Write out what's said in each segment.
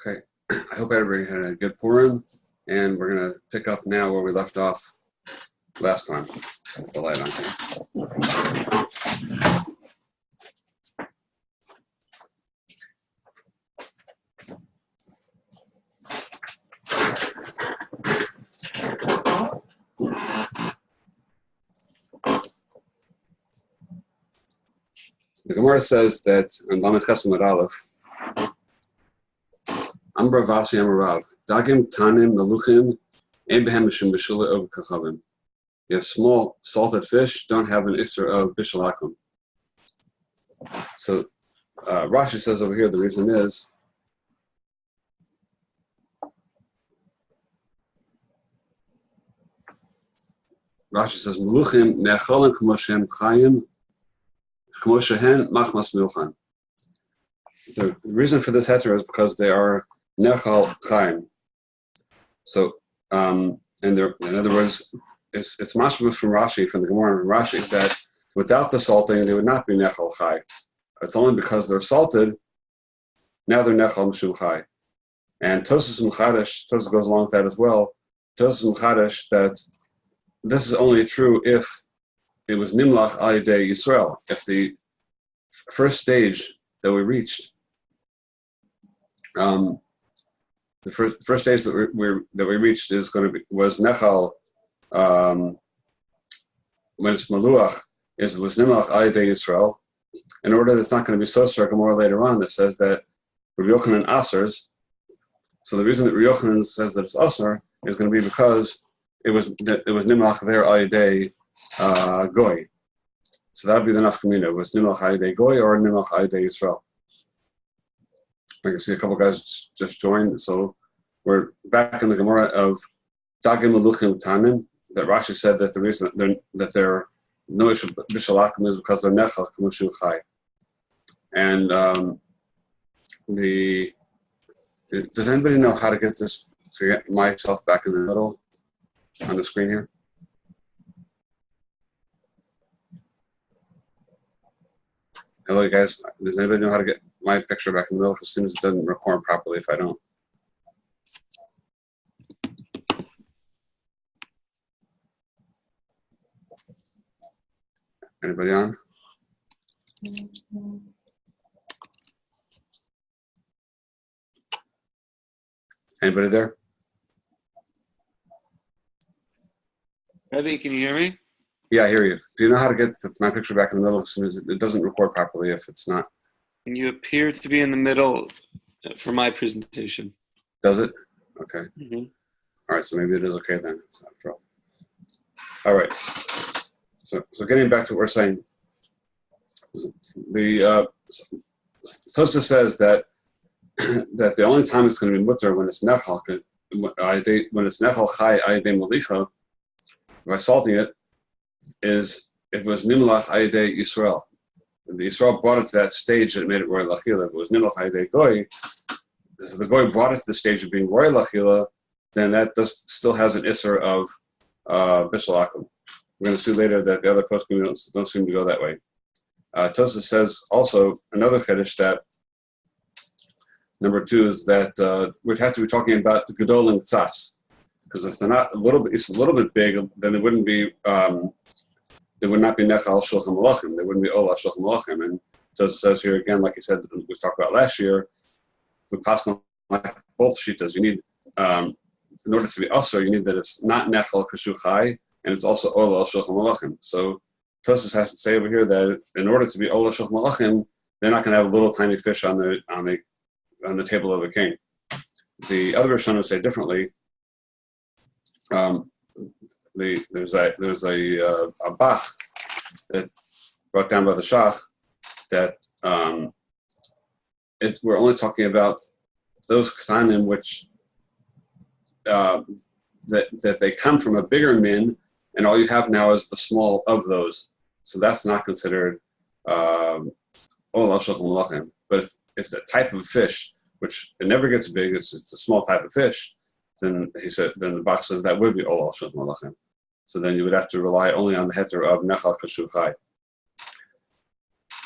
Okay, I hope everybody had a good Purim, and we're going to pick up now where we left off last time. Put the light on here. The Gemara says that in Lamed Chesed Amud Aleph, Ambra Vasi Amarav, Dagim Tanim Meluchim, Ein Behem Mishum B'Shula Of Kachavim. You have small salted fish, don't have an Isser of Bishalakum. So Rashi says over here the reason is Rashi says Meluchim Ne'acholim K'moshem Chayim K'moshen Machmas Milchan. The reason for this heter is because they are Nechal Chaim. So, and in other words, it's mashma from Rashi, from the Gemara and Rashi, that without the salting, they would not be Nechal Chai. It's only because they're salted, now they're Nechal Mishum Chai. And Tosas M'Chadash, Tosas goes along with that as well, Tosas M'Chadash, that this is only true if it was Nimlach Al Yedei Yisrael. If the first stage that we reached, the first stage that we reached was Nechal, when it's Maluach, was Nimlach Al Yedei Yisrael. In order that's not going to be so more later on that says that Rabbi Yochanan asers. So the reason that Rabbi Yochanan says that it's aser is going to be because it was Nimlach there Al Yedei Goy. So that would be the nafkamina. It was Nimlach Al Yedei Goy or Nimlach Al Yedei Yisrael. I can see a couple guys just joined. So we're back in the Gemara of Dagim Meluchim Tanim, that Rashi said that the reason that they're no Bishalakim is because they're Nechal K'moshu Chai. And does anybody know how to get this, to get myself back in the middle on the screen here? Hello, you guys. Does anybody know how to get my picture back in the middle? Because as soon as it doesn't record properly if I don't. Anybody on? Anybody there? Rebbe, can you hear me? Yeah, I hear you. Do you know how to get my picture back in the middle as soon as it doesn't record properly if it's not? And you appear to be in the middle for my presentation. Does it? Okay. Mm-hmm. All right, so maybe it is okay then. It's not a problem. All right. So getting back to what we're saying, the Tosa says that that the only time it's going to be mutter when it's nechal, when it's nechal chai ayidei malicha, by salting it, is if it was nimlach ayidei Yisrael. The Yisrael brought it to that stage that made it roy lachila. If it was nimlach ayidei goy, so the goy brought it to the stage of being roy lachila, then that still has an isser of bishul akum. We're going to see later that the other poskim don't seem to go that way. Tosa says also another chiddush that number 2 is that we'd have to be talking about the gedol and tzas, because if they're not it's a little bit big, then they wouldn't be they would not be nechal shulchan malachim. They wouldn't be ola shulchan malachim. And Tosa says here again, like he said, we talked about last year, with pascal both shitas, you need in order to be usher, you need that it's not nechal kashu chai, and it's also ola shulchan malachim. So Tosas has to say over here that in order to be ola shulchan malachim, they're not going to have little tiny fish on the table of a king. The other Rishonim say differently. There's a bach that brought down by the Shach that we're only talking about those ketanim which that they come from a bigger min, and all you have now is the small of those. So that's not considered ola shulchan malachim. But if it's a type of fish which it never gets big, it's just a small type of fish, then the Bach says that would be ola shulchan malachim. So then you would have to rely only on the heter of nechal kashu chai.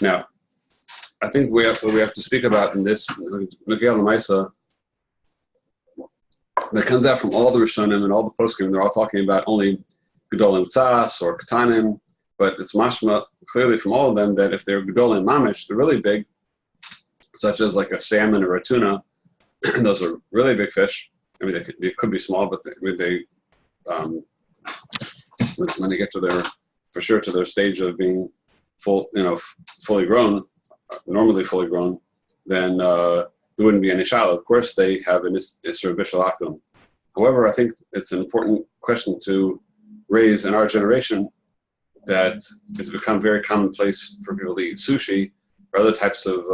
Now, I think what we have to speak about in this Megillah L'Maisa that comes out from all the Rishonim and all the poskim, they're all talking about only gedolim tzas or ketanim, but it's mashma clearly from all of them that if they're gedolim mamish, they're really big, such as like a salmon or a tuna. Those are really big fish. I mean, they could be small, but when they get to their stage of being fully grown, normally fully grown, then there wouldn't be any shallow. Of course, they have an isra bishul akum. However, I think it's an important question to raise in our generation that it's become very commonplace for people to eat sushi or other types of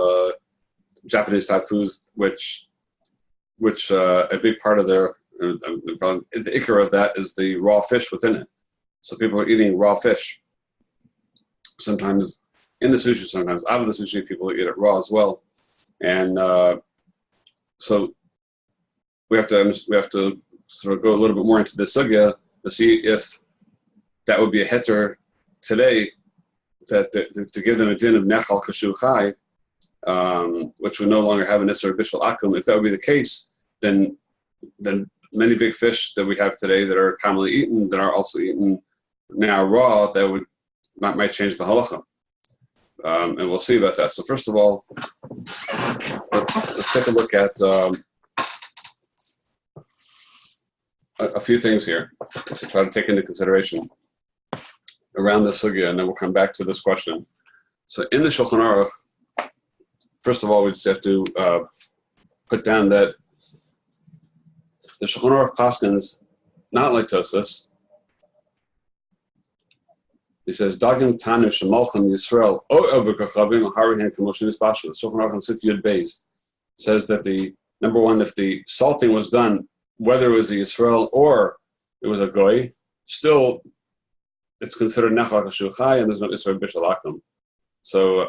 Japanese type foods, which a big part of the ikar of that is the raw fish within it. So people are eating raw fish. Sometimes in the sushi, sometimes out of the sushi, people eat it raw as well. And so we have to sort of go a little bit more into the sugya to see if that would be a heter today, that to give them a din of nechal kashu chai, which would no longer have an isser bishul akum. If that would be the case, then many big fish that we have today that are commonly eaten, that are also eaten now raw, that might change the halacha. And we'll see about that. So first of all, let's take a look at a few things here to try to take into consideration around the sugya, and then we'll come back to this question. So in the Shulchan Aruch, first of all, we just have to put down that the Shulchan Aruch paskins not like Tosas. He says, "Dagim tanu shemalchim Yisrael o overkachavim harihin k'moshin isbashu." The Shulchan Aruch on Sif Yud Beis says that the number one, if the salting was done, whether it was a Yisrael or it was a goy, still it's considered nechal kashu chai, and there's no isra bishul akum. So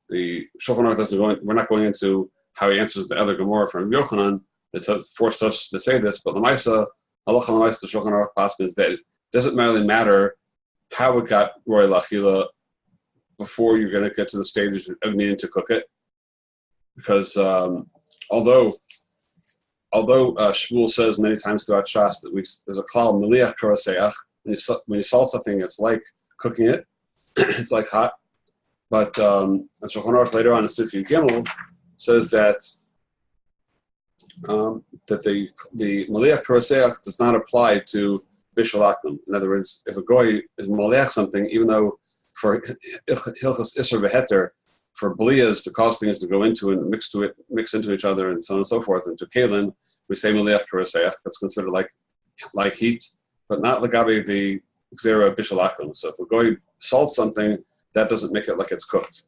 the Shulchan Aruch doesn't go. We're not going into how he answers the other Gemara from Yochanan that forced us to say this, but L'Maisa, halacha L'Maisa, the Shulchan Aruch paskins that it doesn't really matter how it got roy lachila before you're going to get to the stage of needing to cook it, because although Shmuel says many times throughout Shas that there's a klal meliach karaseach, when you salt something, it's like cooking it, it's like hot. But Shulchan Aruch later on in Sif Yud Gimel says that the meliach karaseach does not apply to bishul akum. In other words, if a goy is meliach something, even though for hilchos isser v'heter, for bliyas to cause things to go into and mix into each other, and so on and so forth, and to kalin, we say meliach karaseach. That's considered like heat. but not lagabe the xera bishalakum. So if we're going to salt something, that doesn't make it like it's cooked.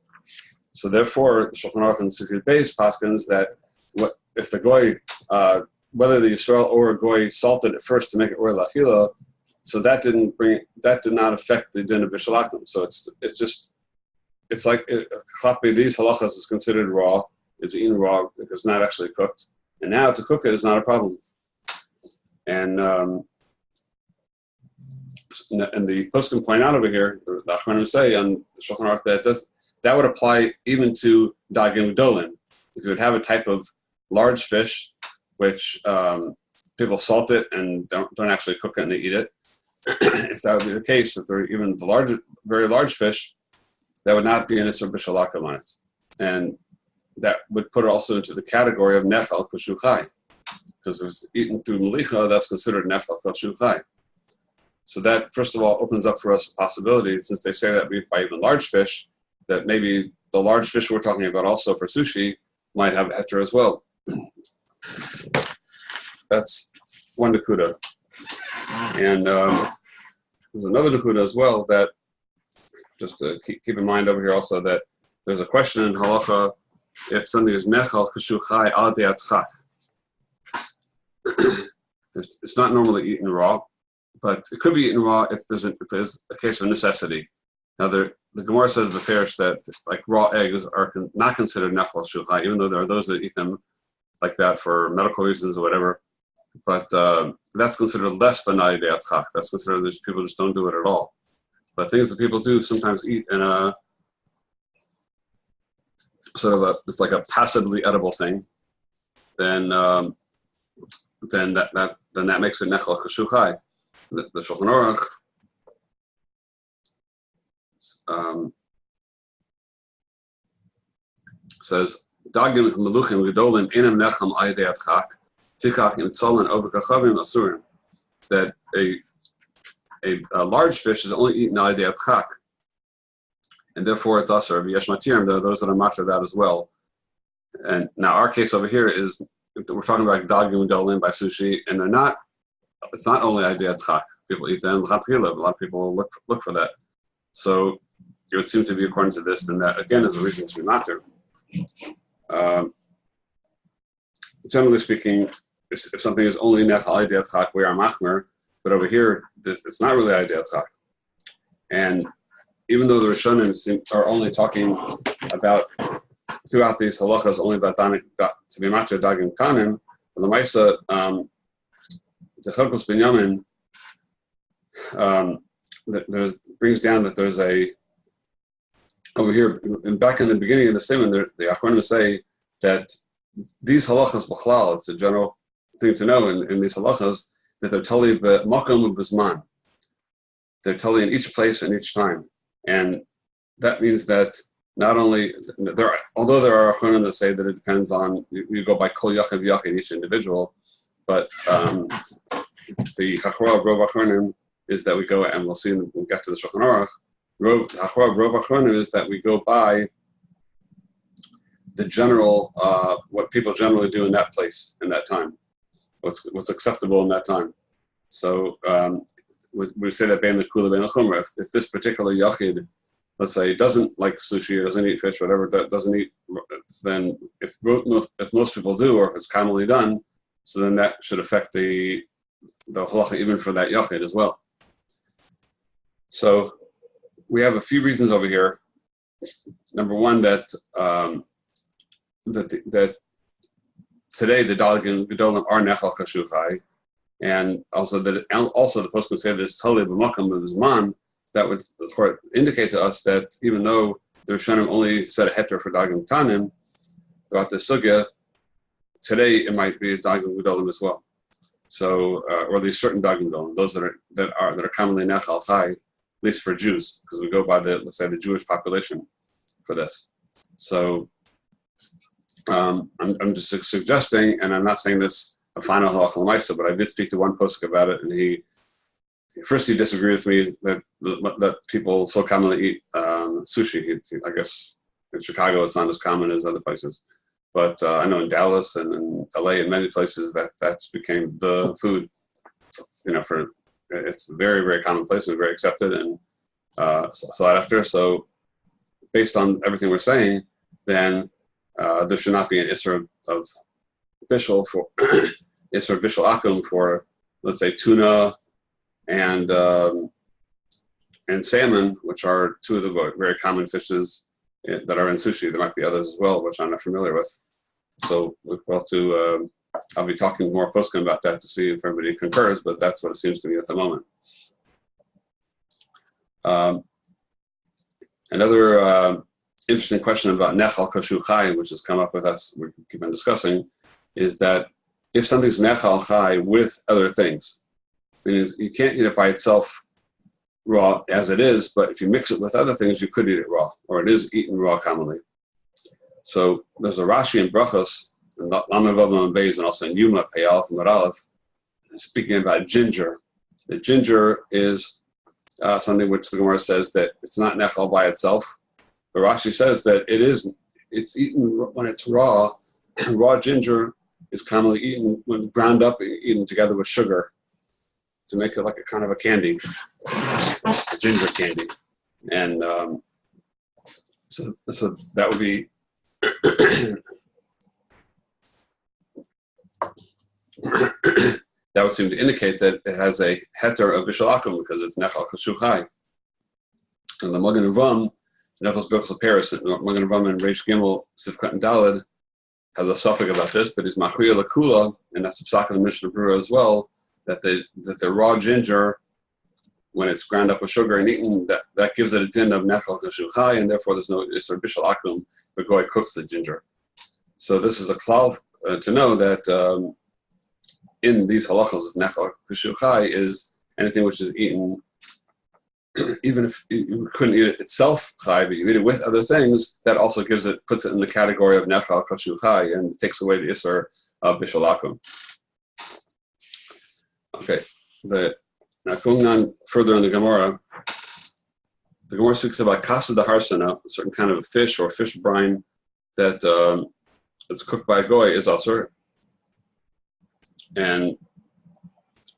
So therefore, the Shulchan Aruch and Sukkot Beis paskins that what if the goy, whether the Yisrael or a goy salted it first to make it or lachila, so that did not affect the din of bishalakum. So it's like these halachas is considered raw, is eaten raw because it's not actually cooked, and now to cook it is not a problem. And the poskim point out over here, the Achronim say on the Shulchan Aruch that would apply even to dagim udolim. If you would have a type of large fish, which people salt it and don't actually cook it and they eat it, if that would be the case, if they're even the very large fish, that would not be an isur b'shalakum on it, and that would put it also into the category of nechal koshu chai, because if it's eaten through melicha, that's considered nechal koshu chai. So that, first of all, opens up for us a possibility, since they say that by even large fish, that maybe the large fish we're talking about also for sushi might have heter as well. That's one nakuda. And there's another nakuda as well that, just to keep in mind over here also, that there's a question in halacha if something is nechal kashu chai al de'at chak. It's not normally eaten raw, but it could be eaten raw if there's a case of necessity. Now, the Gemara says beferish that like raw eggs are not considered nechal shuchai, even though there are those that eat them like that for medical reasons or whatever. But that's considered less than de'at chak. That's considered there's people just don't do it at all. But things that people do sometimes eat in a sort of it's like a passively edible thing, then that makes it nechal kashu chai. The Shulchan Aruch says dagim meluchim gedolim inam necham aydeat chak fikach in tzolan over kachavim asurim, that a large fish is only eaten aydeat chak, and therefore it's asur. Yesh matirim, there are those that are matter that as well. And now our case over here is we're talking about dagim gedolim by sushi, and they're not. It's not only aydeat chak. People eat them. A lot of people look for that. So it would seem to be according to this, then that again is a reason to be matter. Generally speaking, if something is only nechal aydeat chak, we are machmer. But over here, it's not really aydeat chak. And even though the Rishonim are only talking about throughout these halachas only about to be matter dagim tanim, the Maisa, the Chelkos Binyamin brings down that there's over here, and back in the beginning of the Siman, the Achronim say that these halachas b'chlal, it's a general thing to know in these halachas, that they're totally makom ubizman. They're totally in each place and each time. And that means that not only, although there are Achronim that say that it depends on, you go by kol yachav yachid, each individual, but the Hachra of Rov Achronim is that we go, and we'll see when we get to the Shulchan Aruch, Hachra of Rov Achronim is that we go by the general, what people generally do in that place, in that time, what's acceptable in that time. So we say that bein l'kula bein l'chumra. If this particular yachid, let's say, doesn't like sushi or doesn't eat fish, whatever, doesn't eat, then if most people do, or if it's commonly done, so then that should affect the halacha even for that yachid as well. So we have a few reasons over here. Number one, that today the dagim gedolim are nechal kashu chai, and also the poskim say that it's totally b'makam b'zman. That would indicate to us that even though the Rishonim only said a heter for dagim tanim throughout the sugya, today it might be a dagim gedolim as well. So, or these certain dagim gedolim, those that are commonly nechal chai, at least for Jews, because we go by let's say the Jewish population for this. So I'm just suggesting, and I'm not saying this a final halacha l'maisa, but I did speak to one posuk about it, and he disagreed with me that people so commonly eat sushi. I guess in Chicago it's not as common as other places, but I know in Dallas and in LA and many places that's became the food, for it's very, very commonplace and very accepted, and salat after. So based on everything we're saying, then there should not be an isser of bishul for isser bishul akum for, let's say, tuna and salmon, which are two of the very common fishes that are in sushi. There might be others as well, which I'm not familiar with. So we'll have to. I'll be talking more postscript about that to see if everybody concurs, but that's what it seems to me at the moment. Another interesting question about nechal kashu chai, which has come up with us, we keep on discussing, is that if something's nechal chai with other things, means you can't eat it by itself raw as it is, but if you mix it with other things, you could eat it raw, or it is eaten raw commonly. So there's a Rashi in Brachos, and Lamavav and Beis, and also in Yuma, Peyalef, and Maralef, speaking about ginger. The ginger is something which the Gemara says that it's not nechal by itself. But Rashi says that it's eaten when it's raw. Raw ginger is commonly eaten when ground up, eaten together with sugar to make it like a kind of a candy, a ginger candy. And so that would be that would seem to indicate that it has a heter of bishul akum because it's nechal kashu chai. And the Magen Avraham, Nechos Berachos Paris, Magen Avraham and Reish Gimel Sifkat and Daled has a suffix about this, but he's machriya lakula, and that's the psak of the Mishnah Berurah as well, that the raw ginger, when it's ground up with sugar and eaten, that gives it a din of nechal kashu chai, and therefore there's no isur bishul akum if a goy cooks the ginger. So this is a klal to know that in these halachos of nechal kashu chai is anything which is eaten, even if you couldn't eat it itself chai, but you eat it with other things, that also puts it in the category of nechal kashu chai and takes away the isur of bishul akum. Okay, now going on further in the Gemara speaks about kasa de harsana, a certain kind of a fish or fish brine that that's cooked by a goy is asur. And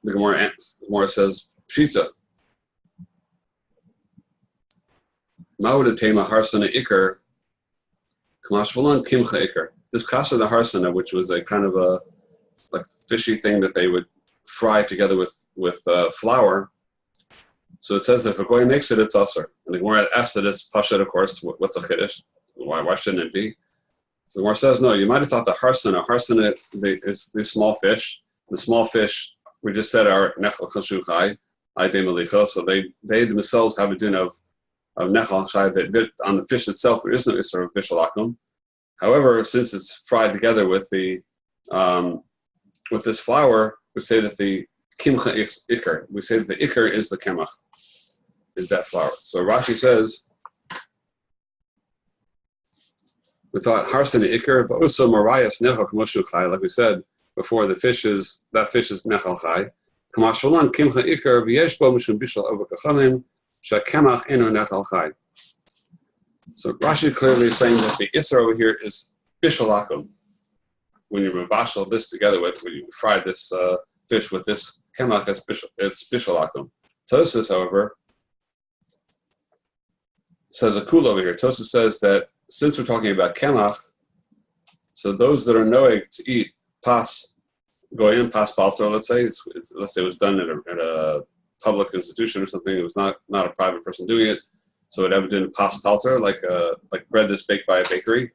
the Gemara says, Pshita. Ma'udatema harsana ikar, kamashvalan kimcha ikar. This kasa de harsana, which was a kind of a like fishy thing that they would fry together with flour. So it says that if a goy makes it, it's asur. And the Gemara asks that it's pashat, of course. What's a chiddush? Why shouldn't it be? So the Gemara says, no, you might have thought the harsana is the small fish. The small fish, we just said, are nechal kashu chai, aydei malicha. So they themselves have a din of nechal chai that on the fish itself there is no isur of bishul akum. However, since it's fried together with the with this flour, we say that the kimcha ikar. We say that the ikar is the kemach, is that flour. So Rashi says, we thought harsana ikar, but also marayas nechal kamashu chai, like we said before, that fish is nechal chai. Kamashulan kimcha ikar v'yesh bo mishum bishul avakachamim shakemach eno nechal chai. So Rashi clearly is saying that the isser over here is bishul akum. When you mavashal this together when you fry this fish with this kemach, it's bishul akum. Tosfos, however, says a kula over here. Tosfos says that since we're talking about kemach, so those that are noeg to eat pas goyim, pas palto, let's say it was done at a public institution or something. It was not a private person doing it, so it ever did pas palter, like bread that's baked by a bakery.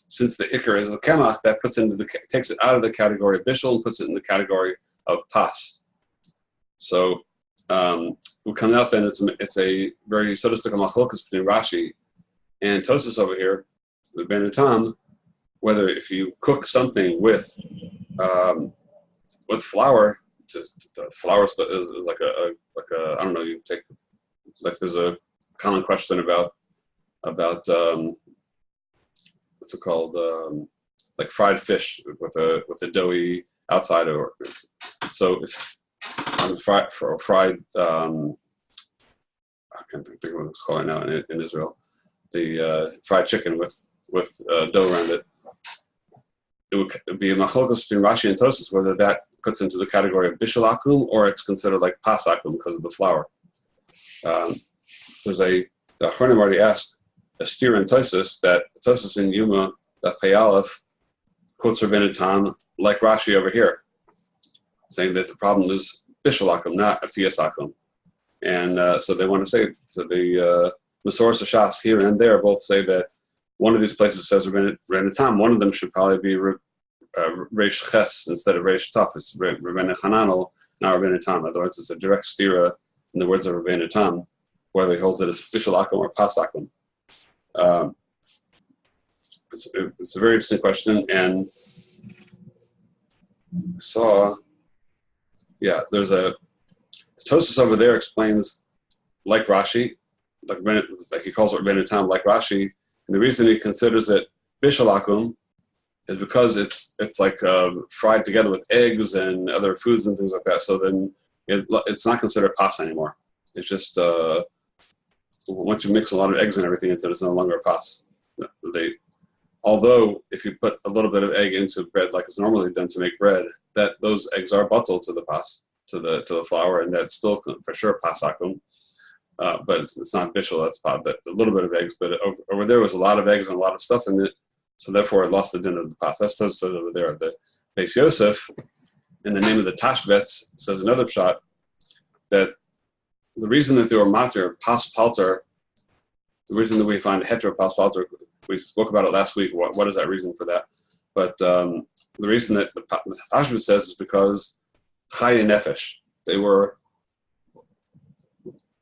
Since the ikar is the kemach, that takes it out of the category of bishul and puts it in the category of pas. So we come out then. It's a very sodistic machlokas between Rashi and Tosfos over here, the Ben Utam, whether if you cook something with flour, the flour is like a I don't know. You take like there's a common question about what's it called, like fried fish with a doughy outside, or so if fried I can't think of what it's called now in Israel, the fried chicken with dough around it. It would be a machlokes between Rashi and Tosfos whether that puts into the category of bishul akum, or it's considered like pas akum because of the flour. The Achronim already asked a steer in Tosus that Tosus in Yuma, that Pei Aleph, quotes Rabbeinu Tam like Rashi over here, saying that the problem is bishul akum, not afias akum. And so they want to say, so the Masoros Shas here and there both say that one of these places says Rabbeinu Tam, one of them should probably be Reish Ches instead of Reish Taf. It's Rabbeinu Hananel, not Rabbeinu Tam. Otherwise, it's a direct stira in the words of Rabbeinu Tam, whether he holds it as bishul akum or pas akum. It's a very interesting question, and I saw, there's the Tosfos over there explains like Rashi, like he calls it Rabbeinu Tam, like Rashi, and the reason he considers it bishul akum is because it's like fried together with eggs and other foods and things like that. So then it's not considered pas anymore. It's just once you mix a lot of eggs and everything into it, it's no longer a pas. Although if you put a little bit of egg into bread like it's normally done to make bread, that those eggs are bottled to the pas, to the flour, and that's still for sure pas akum. But it's not bishul, that's pas. A little bit of eggs, but over there was a lot of eggs and a lot of stuff in it, so therefore it lost the din of the pas. That's over there. The Beis Yosef, in the name of the Tashbetz, says another pshat that the reason that they were matir pas palter, the reason that we find hetero pas palter, we spoke about it last week. What is that reason for that? But the reason that the Tashbetz says is because Chaya Nefesh. They were,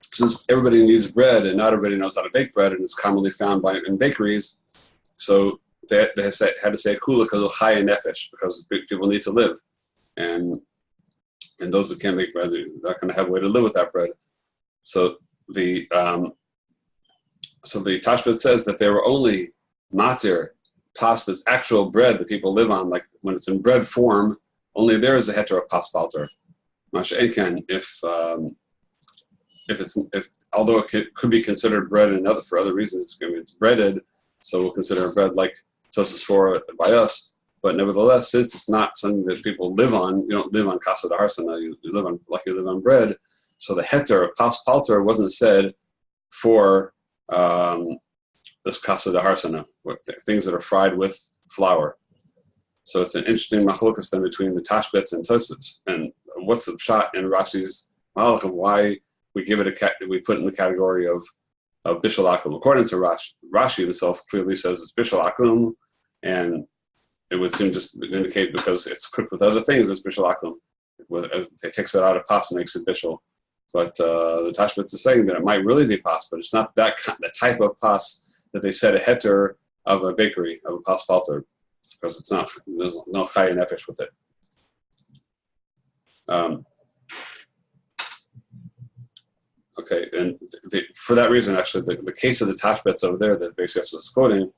since everybody needs bread and not everybody knows how to bake bread, and it's commonly found in bakeries, so they had to say kula because of Chaya Nefesh, because people need to live, and those who can't make bread, they're not going to have a way to live with that bread. So the Tashbetz says that they were only matir pas, that's actual bread that people live on, like when it's in bread form. Only there is a hetero pas palter. Masha Enken, if although it could be considered bread for other reasons, it's breaded, so we'll consider bread like Tosfos for by us. But nevertheless, since it's not something that people live on, you don't live on kasa d'harsana, you live on bread. So the heter of pas palter wasn't said for this kasa d'harsana, things that are fried with flour. So it's an interesting machlokas then between the Tashbetz and Tosfos, and what's the pshat in Rashi's malach of why we give it we put it in the category of bishul akum. According to Rashi himself, clearly says it's bishul akum, and it would seem just to indicate because it's cooked with other things, it's bishul akum. It takes it out of pas and makes it bishul. But the Tashbetz is saying that it might really be pas, but it's not the type of pas that they said a heter of a bakery, of a pas palter, because it's not, there's no chaya nefesh with it. Okay, and for that reason, actually, the case of the Tashbetz over there that Beis Yosef was quoting,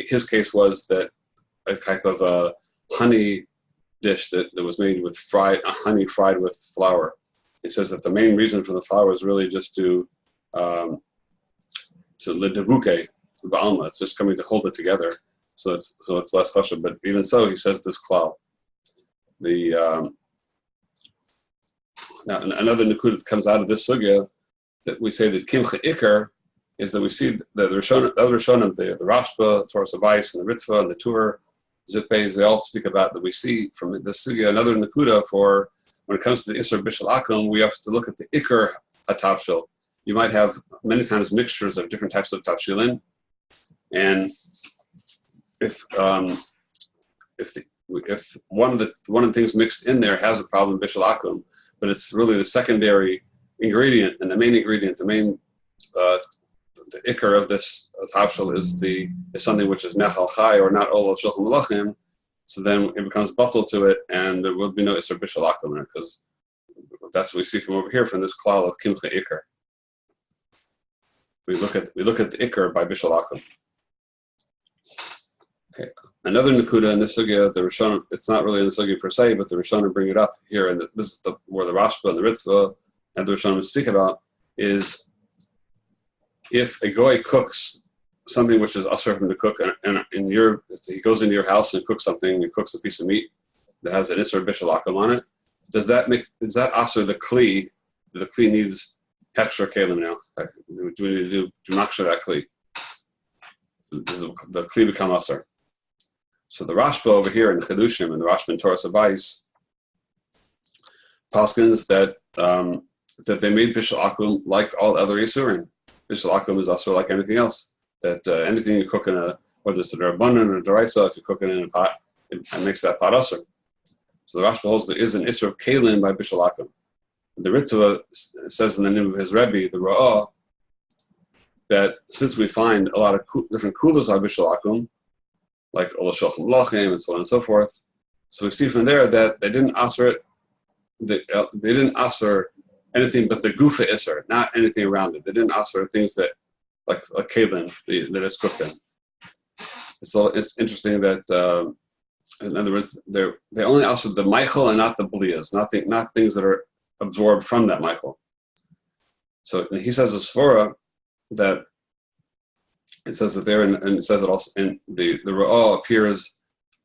his case was that a type of a honey dish that was made with honey fried with flour. He says that the main reason for the flour is really just to ledebuke, ba'alma. It's just coming to hold it together, so it's less chashuv. But even so, he says this klal. Now another nikud that comes out of this sugya that we say that kimcha ikar is that we see that the other Rishonim, the Rashba, Torah Savais, and the Ritzvah, and the Tur, Zipes, they all speak about that we see from this sugya another nikuda for when it comes to the Isser Bishul Akum, we have to look at the Iker HaTavshil. You might have many times mixtures of different types of tavshilin, and if one of the things mixed in there has a problem Bishul Akum, but it's really the secondary ingredient, and the main ingredient, the Iker of this tavshil is something which is Nechal Chai or not Ol Shulchan Malachim. So then it becomes bottled to it, and there will be no Isser Bishul Akum in it, because that's what we see from over here from this klal of Kimcha Iker. We look at the Iker by Bishul Akum. Okay, another Nakuda in this sugya, the Rishonim, it's not really in the sugya per se, but the Rishonim bring it up here, and this is where the Rashba and the Ritzvah and the Rishonim speak about, is if a goy cooks something which is usher for him to cook, and he goes into your house and cooks something, he cooks a piece of meat, that has an Isser Bishul Akum on it, does that aser the Kli? The Kli needs Hechsher Kalim now. Do we need to do Makshar that Kli? So the Kli become aser. So the Rashba over here in Chedushim and the Rashba in Torah Sabais, Paskins that they made Bishul Akum like all other Isurim. Bishul Akum is also like anything else. That anything you cook in whether it's a Rabbanan or a Deraisa, if you cook it in a pot, it makes that pot aser. So the Rashba holds there is an Isser of Kalim by Bishul Akum. The Ritva says in the name of his Rebbe, the Ra'ah, that since we find a lot of different kulas on Bishul Akum, like Ola Shochem Lachem and so on and so forth, so we see from there that they didn't aser it. They didn't aser anything but the gufa Isser, not anything around it. They didn't aser things that like kalim that is cooked in. So it's interesting that in other words they only aser the Michael and not the blias, not things that are absorbed from that Michael. So he says a svara that it says that there, and it says it also in the Ra'ah appears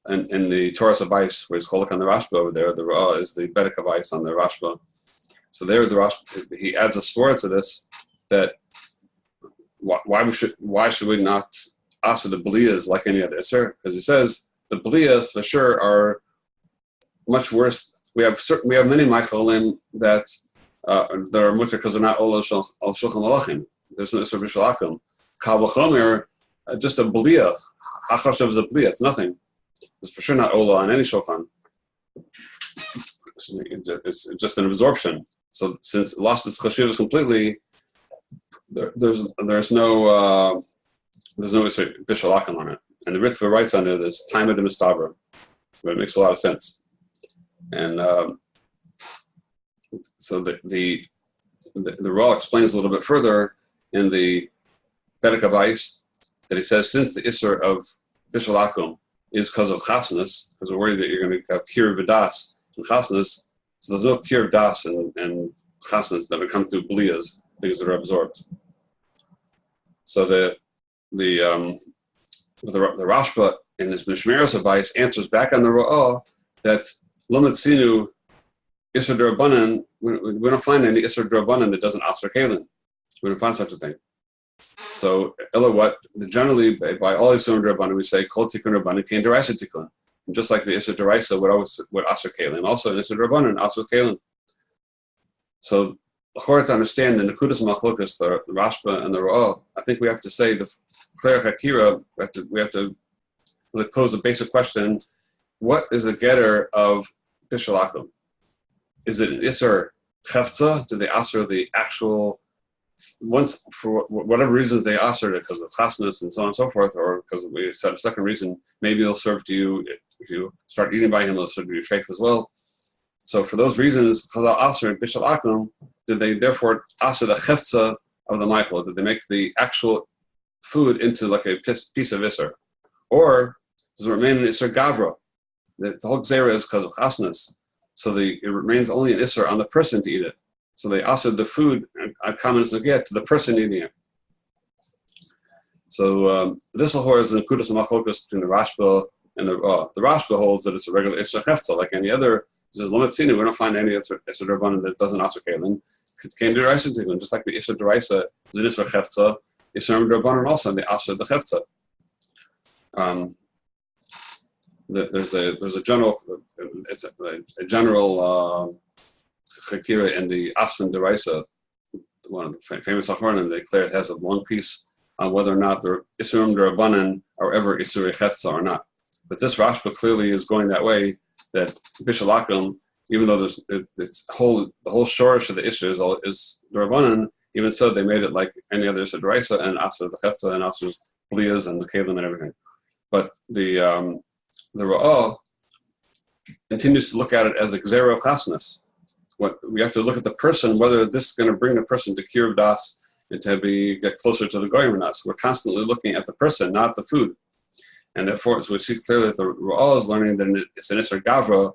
in the Torah Sabais, where he's called on the Rashba over there. The Ra'ah is the Bedek Avais on the Rashba. So there, the Rashba, he adds a svara to this that why should we not ask the B'liyas like any other Isser? Because he says the B'liyas for sure are much worse. We have many Maichalim that are mutter because they're not Ola Shulchan Malachim. There's no Isser Bishul Akum. Kal v'chomer, just a B'liya. Hachashav is a B'liya. It's nothing. It's for sure not Ola on any Shulchan. It's just an absorption. So since it lost its chashivas completely, there's no Isser Bishul Akum on it. And the Ritva writes on there, there's time of the Mistavra. But it makes a lot of sense. And so the Ra explains a little bit further in the Bedek Avais that he says since the Isser of Bishul Akum is because of Chasnas, because we're worried that you're going to have Kir V'das and Chasnas, so there's no Kir V'das and Chasnas that would come through Bliyas, things that are absorbed. So the Rashba in his Mishmeres Avais answers back on the Ra'ah that Lamed Sinu Isser D'Rabbanan, we don't find any Isser D'Rabbanan that doesn't aser Kalim. We don't find such a thing. So, generally, by all Isser D'Rabbanan, we say, Kol Tikkun Rabbanan Kain D'Oraisa Tikkun. And just like the Isser D'Oraisa would aser Kalim, also in Isser D'Rabbanan, aser Kalim. So, to understand the Nekudas Machlokas, the Rashba and the Ra'ah, I think we have to say the Klerach Hakira, we have to pose a basic question: what is the getter of Bishul Akum? Is it an Isser Chefza? Do they aser the actual, once for whatever reason they aser it because of chasnas and so on and so forth, or because we said a second reason, maybe they'll serve to you, if you start eating by him, they'll serve to you sheikh as well. So for those reasons, Chazal aser and Bishul Akum, did they therefore aser the Chefza of the Michael? Did they make the actual food into like a piece of Isser? Or does it remain an Isser Gavra? The whole Gzera is because of chasnas. So it remains only an Isser on the person to eat it. So they aser the food, common as they get, to the person eating it. So this is the Nekudas Machlokas between the Rashba and the Rashba holds that it's a regular Isser Chefza, like any other. It says, Lamed Sinu, we don't find any Isser D'Rabbanan that doesn't aser Kalim. Kain D'Oraisa Tikkun, just like the Isser D'Oraisa is an Isser Chefza, Isser D'Rabbanan also, and they aser the Chefza. There's a general chakira in the Asfin Deraisa, one of the famous Achronim. They declare it has a long piece on whether or not the Isurim D'Rabbanan are ever Isuri Chefza or not. But this Rashba clearly is going that way, that Bishul Akum, even though the whole shorish of the issue is D'Rabbanan, even so they made it like any other Isur Deraisa and aser the Chefza and aser Bliyas and the Kalim and everything. But the Ra'ah continues to look at it as a Gzera of Chasnas. We have to look at the person, whether this is going to bring the person to Kir V'das and to get closer to the Goyim or not. So we're constantly looking at the person, not the food. And therefore, so we see clearly that the Ra'ah is learning that it's an Isser Gavra,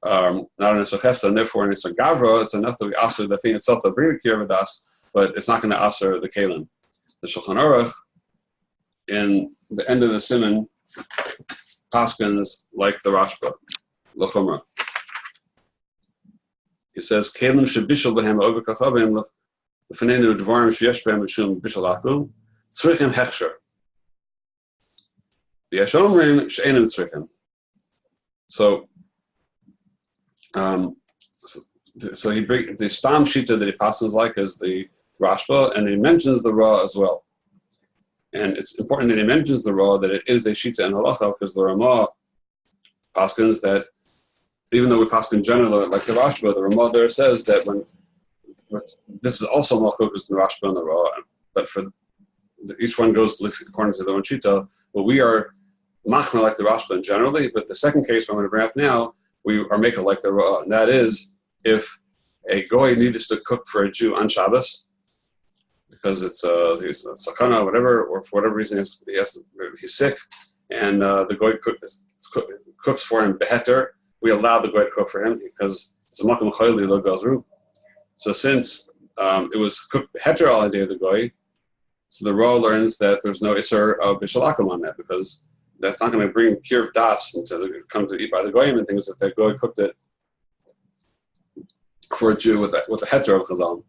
not an Isser Chefza, and therefore an Isser Gavra, it's enough that we aser the thing itself to bring the Kir V'das, but it's not going to aser the Kalim. The Shulchan Aruch, in the end of the Siman, Paskins like the Rashba. l'chumra. He says, "Kelim shebishal behem over kachavim lefnenu dvarim sheyesh behem mishum bishal aku tzrichim hechsher. V'yesh omrim she'enim tzrichim." So he brings the stam shita that he passes like is the Rashba, and he mentions the Ra as well. And it's important that he mentions the Ra, that it is a shita and halacha, because the Ramah paskins that even though we paskin generally like the Rashba, the Ramah there says that this is also malchukas in the Rashba and the Ra, but for each one goes according to their own shita. But we are machmer like the Rashba generally. But the second case I'm going to bring up now, we are making like the Ra, and that is if a goy needs to cook for a Jew on Shabbos because he's a sakana, whatever, or for whatever reason he's sick, and the goy cooks for him beheter, we allow the goy to cook for him because it's a makom chayli lo gazru. So since it was cooked beheter all day of the goy, so the Ra learns that there's no isser of bishalakim on that, because that's not going to bring kirv das until they come to eat by the goyim and things if that goy cooked it for a Jew with a heter of chazal.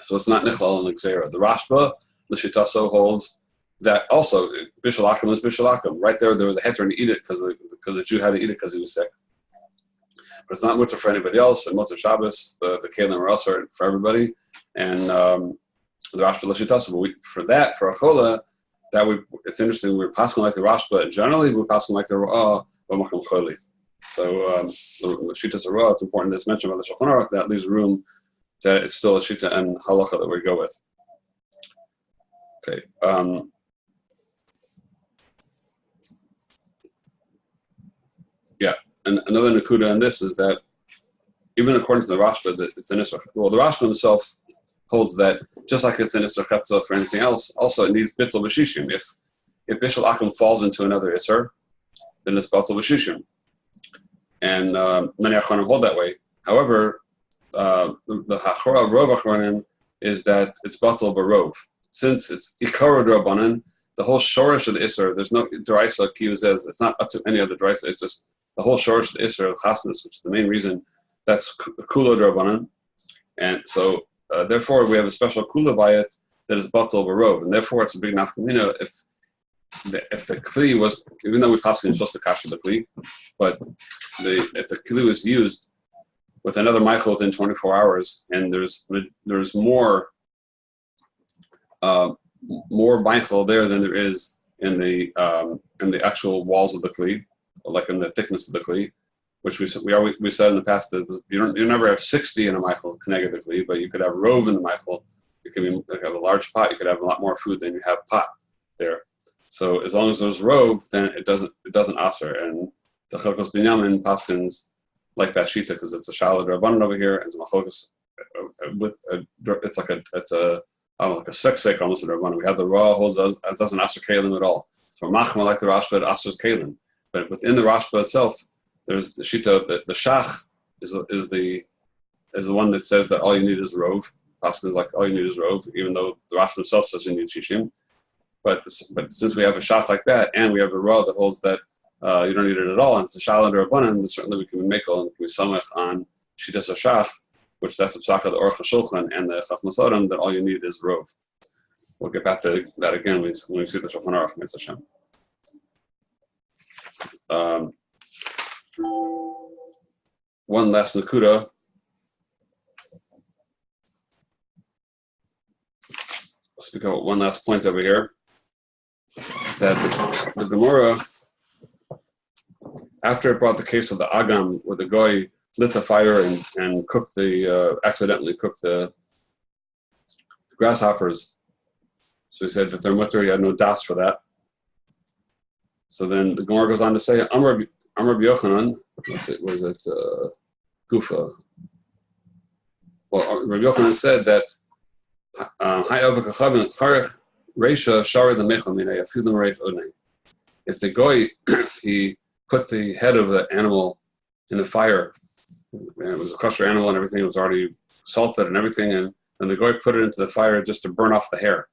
So it's not nichlal and xera. The Rashba, the Shitaso holds that also bishalakim is bishalakim. Right there was a heter and eat it because the Jew had to eat it because he was sick. But it's not mutter for anybody else. And Motzei Shabbos, the kelim are also for everybody. And the Rashba the Shitaso. But for a chola, it's interesting. We're passing like the Rashba, and generally we're passing like the Ra'ah but makom choli. So the Shitas Ra, it's important that it's mentioned by the Shulchan Aruch. That leaves room that it's still a Shita and Halacha that we go with. Okay. Yeah. And another Nakuda in this is that even according to the Rashba, that it's an Isra. Well, the Rashba himself holds that just like it's an Isra Chetza for anything else, also it needs Bittul B'Shishim. If Bishul Akum falls into another Isra, then it's Bittul B'Shishim. And many Achronim hold that way. However, the Hachora Rov Achronim is that it's Batal Barov. Since it's Ikara Drabanan, the whole shorish of the Isser, there's no Daraisa Kiyuzez, it's not up to any other Daraisa, it's just the whole shorish of the Isser of Chasnas, which is the main reason that's Kula Drabanan. And so, therefore, we have a special Kula by it that is Batal Barov. And therefore, it's a big nafkamina if the kli was, even though we pass it's just a kasha the kli, but if the kli was used with another Michael within 24 hours, and there's more Michael there than there is in the actual walls of the kli, like in the thickness of the kli, which we said in the past that you never have 60 in a Michael connected to the kli, but you could have rove in the Michael. You could have a large pot. You could have a lot more food than you have pot there. So as long as there's robe, then it doesn't aser. And the Chalkos Binyamin paskins like that shita because it's a shalad rabbanon over here, and it's machlokes with it's like a seksek almost a rabbanon. We have the raw holds it doesn't aser kalim at all. So machma like the Rashba it asers kalim, but within the Rashba itself, there's the shita that the shach is the one that says that all you need is rove. Paskins like all you need is rove, even though the Rashba himself says you need shishim. But since we have a shach like that, and we have a raw that holds that you don't need it at all, and it's a shalad or a banan, then certainly we can be mekel and can be samech on shitas hashach, which that's the psaka the Aruch HaShulchan and the Chachmas Adam, that all you need is rov. We'll get back to that again when we see the Shulchan Aruch, Mitzvah Hashem. One last nakuda. I'll speak about one last point over here. That the Gemara, after it brought the case of the Agam, where the Goy lit the fire and cooked accidentally cooked the grasshoppers. So he said that their mutter, he had no das for that. So then the Gemara goes on to say, Amar B'Yochanan, where is it? Gufa. Well, Rabbi Yochanan said that, if the Goy, he put the head of the animal in the fire, and it was a kosher animal and everything, it was already salted and everything, and the Goy put it into the fire just to burn off the hair.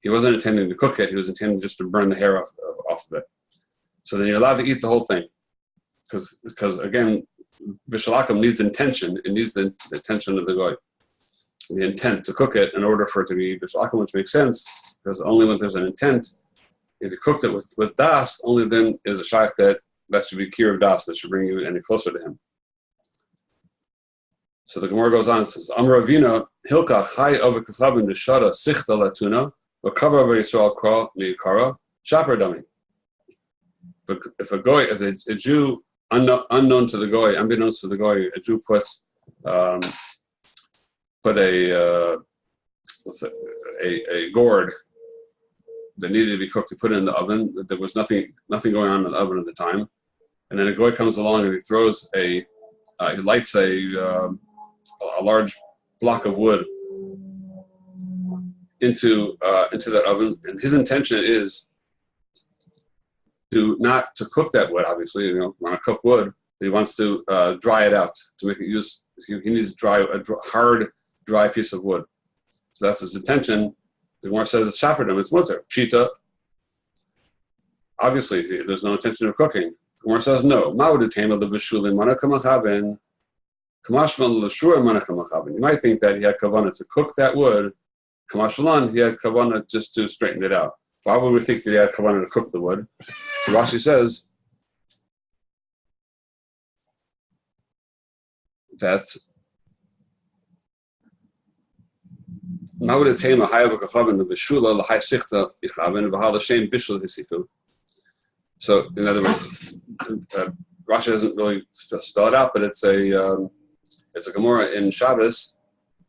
He wasn't intending to cook it, he was intending just to burn the hair off of it. So then you're allowed to eat the whole thing. because again, bishul akum needs intention. It needs the intention of the goy, the intent to cook it in order for it to be bishul akum, which makes sense because only when there's an intent. If you cooked it with das, only then is a shaykh that should be kir of das, that should bring you any closer to him. So the Gemara goes on and says, Amar Avina, Hilka Chai Avakachabin Nishada Sichta Latuna, Vakava Yisrael Kra Mikara, Shaper Dummy. If a Jew unknown to the goy, unbeknownst to the goy, a Jew put a gourd that needed to be cooked to put it in the oven. There was nothing going on in the oven at the time, and then a goy comes along and he throws he lights a large block of wood into that oven, and his intention is not to cook that wood. Obviously, want to cook wood, but he wants to dry it out to make it use. He needs a hard, dry piece of wood. So that's his intention. The Gemara says it's shaperdom, it's mutter. Pshita. Obviously, there's no intention of cooking. The Gemara says no. Ma'udetema leveshulin manakamakhaben. Kamashman l'shur manakamakhaben. You might think that he had kavanah to cook that wood. Kamashmalan, he had kavanah just to straighten it out. Why would we think that he had kavanah to cook the wood? So Rashi says that so in other words, Rashi doesn't really spell it out, but it's a Gemara in Shabbos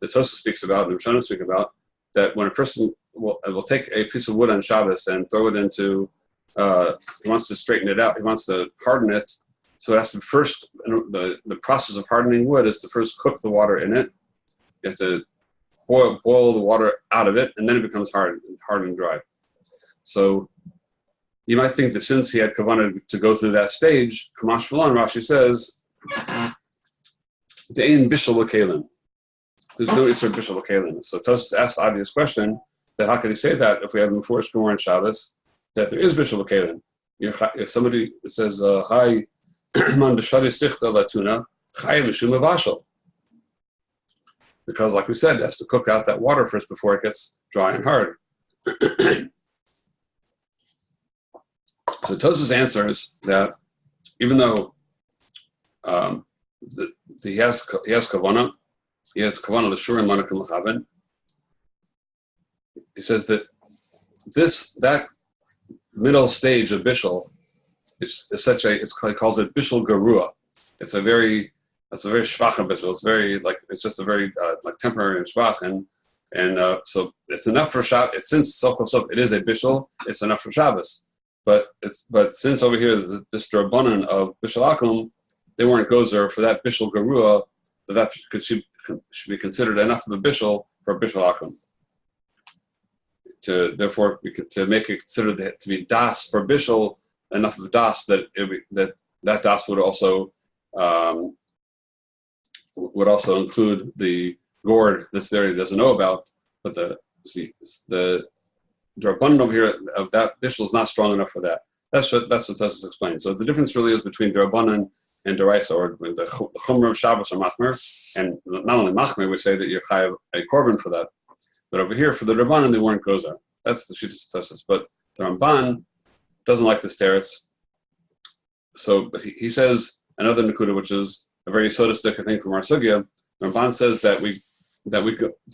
that Tosafos speaks about and Rishonim speak about, that when a person will take a piece of wood on Shabbos and throw it into, he wants to straighten it out, he wants to harden it, so it has to first, the process of hardening wood is to first cook the water in it. You have to boil the water out of it, and then it becomes hard and dry. So you might think that since he had kavanah to go through that stage, Kamash Malan, Rashi says, De'in bishul l'kelim. There's no Isser bishul l'kelim. So Tosafos asked the obvious question, that how could he say that if we have Meforsh Gemara in Shabbos, that there is bishul l'kelim? If somebody says, Hi, man b'shadi sichta latuna, Chai mishum avashal. Because, like we said, it has to cook out that water first before it gets dry and hard. So Tosafos answers that even though he has kavanah, l'shur and manakim l'chaben, he says that that middle stage of bishul is such he calls it bishul garua. It's a very shvach bishul. It's just a very temporary and shvach, and so it's enough for Shabbos. Since it is a bishul, it's enough for Shabbos. But since over here this drabanan of bishul akum, they weren't gozer for that bishul garua, that should be considered enough of a bishul for bishul akum. Therefore, to make it considered to be das for bishul, enough of das that that das would also include the gourd this theory doesn't know about, but the drabanan over here of that bishul is not strong enough for that. That's what Tosafos explains. So the difference really is between drabanan and deraisa, or the chumra of Shabbos or machmer, and not only machmer, we say that you're chayav a korban for that, but over here for the drabanan they weren't gozer. That's the shittas Tosafos. But the Ramban doesn't like this teretz. So, but he says another nekuda, which is a very sodistic thing from our sugya. Ramban says that we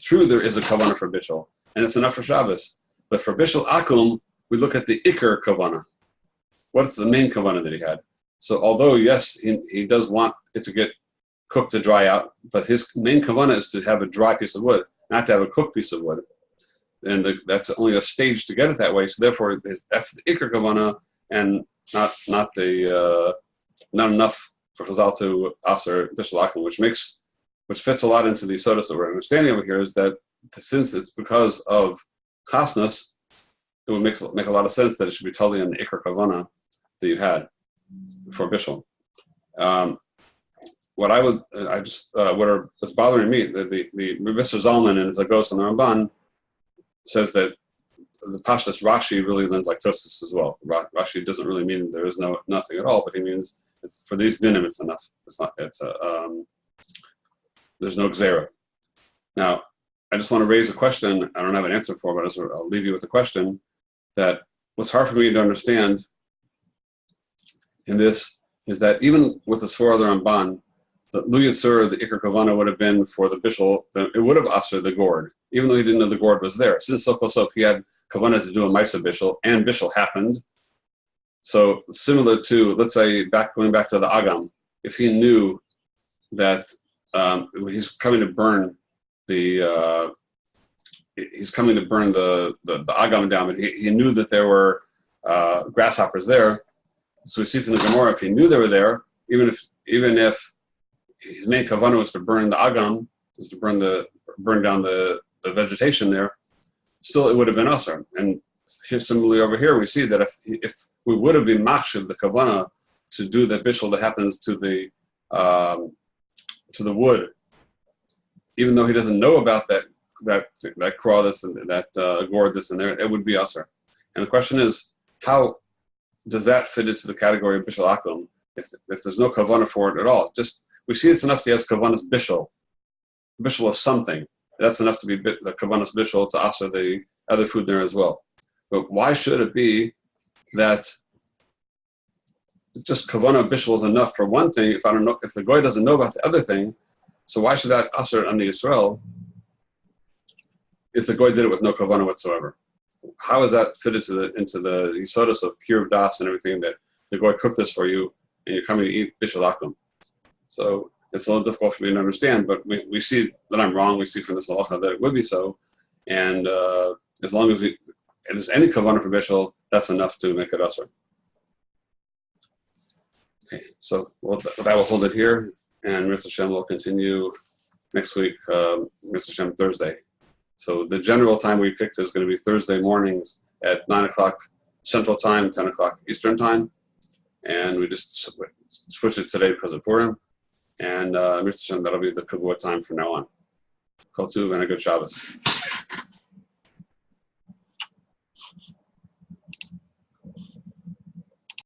true there is a kavanah for bishul, and it's enough for Shabbos. But for bishul akum, we look at the ikar kavanah. What's the main kavanah that he had? So although yes, he does want it to get cooked to dry out, but his main kavanah is to have a dry piece of wood, not to have a cooked piece of wood. And that's only a stage to get it that way. So therefore, that's the ikar kavanah, and not enough for Chazal to aser bishul akum, which fits a lot into the sodas that we're understanding over here, is that since it's because of chasnas, it would make a lot of sense that it should be totally in the ikar kavanah that you had for bishul. What's bothering me, the Mr. Zalman and Zagos and the Ramban says that the Pashtas Rashi really lends like Tosafos as well. Rashi doesn't really mean there is nothing at all, but he means For these dinim, it's enough. It's not. There's no gzera. Now, I just want to raise a question. I don't have an answer for, but I'll leave you with a question that what's hard for me to understand in this is that even with the Sfor other Ramban, the Lu Yitzur, the Iker Kavana would have been for the bishul, it would have ushered the gourd, even though he didn't know the gourd was there. Since Sof he had Kavana to do a Maisa bishul, and bishul happened. So similar to, let's say, going back to the Agam, if he knew that he's coming to burn the Agam down, but he knew that there were grasshoppers there. So we see from the Gemara, if he knew they were there, even if his main kavanah was to burn the Agam, was to burn down the vegetation there, still it would have been usher. And here, similarly over here, we see that if we would have been machshav the kavanah to do the bishul that happens to the wood, even though he doesn't know about that craw that's in, that gourd that's in there, it would be usher. And the question is, how does that fit into the category of bishul akum if there's no kavanah for it at all? Just we see it's enough to ask kavanah's bishul of something. That's enough to be the kavanah's bishul to usher the other food there as well. But why should it be that just kavanah bishul is enough for one thing? If the goy doesn't know about the other thing, so why should that usher on the Yisrael if the goy did it with no kavanah whatsoever? How is that fitted into the yisodos of kiruv das and everything that the goy cooked this for you and you're coming to eat bishul akum? So it's a little difficult for me to understand, but we see that I'm wrong. We see from this halacha that it would be so, and as long as there's any kavanah for bishul, that's enough to make it usher. Okay, so that will hold it here, and Mr. Shem will continue next week, Mr. Shem Thursday. So the general time we picked is going to be Thursday mornings at 9 o'clock Central Time, 10 o'clock Eastern Time, and we just switched it today because of Purim. And Mr. Shem, that'll be the Kavua time from now on. Kol Tuv and a good Shabbos.